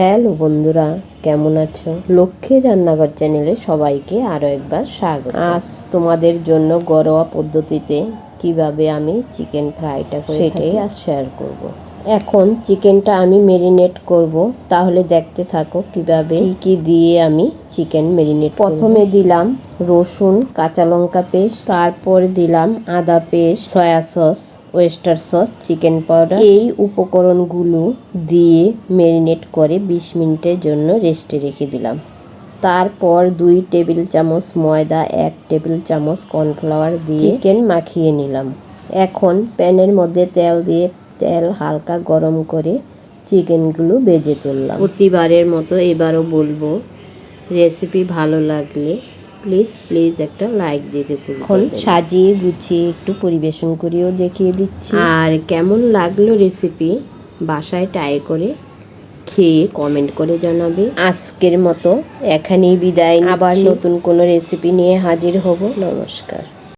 Hello বন্ধুরা, কেমন আছো? লক্ষ্মী রান্নাঘর চ্যানেলে সবাইকে আরও একবার স্বাগত। আজ তোমাদের জন্য ঘরোয়া পদ্ধতিতে কিভাবে আমি চিকেন ফ্রাইটা করি সেটাই আজ শেয়ার করব। এখন চিকেনটা আমি মেরিনেট করব, তাহলে দেখতে থাকো কিভাবে কি দিয়ে আমি চিকেন মেরিনেট করব। প্রথমে দিলাম রসুন, কাঁচা লঙ্কা পেস্ট, তারপর দিলাম আদা paste, soya sauce, oyster sauce, chicken powder. এই উপকরণগুলো দিয়ে মেরিনেট করে 20 মিনিটের জন্য রেস্টে রেখে দিলাম। তারপর 2 টেবিল চামচ ময়দা, 1 টেবিল চামচ কর্নফ্লাওয়ার দিয়ে চিকেন মাখিয়ে নিলাম। এখন প্যানের মধ্যে তেল হালকা গরম করে চিকেনগুলো ভেজে তুললাম। প্রতিবারের মতো এবারও বলবো, রেসিপি ভালো লাগলে প্লিজ একটা লাইক দিতে ভুলবেন না। এখন সাজিয়ে গুছিয়ে একটু পরিবেশন করেও দেখিয়ে দিচ্ছি। আর কেমন লাগলো রেসিপি বাসায় ট্রাই করে খেয়ে কমেন্ট করে জানাবে। আজকের মতো এখানেই বিদায়, আবার নতুন কোনো রেসিপি নিয়ে হাজির হব। নমস্কার।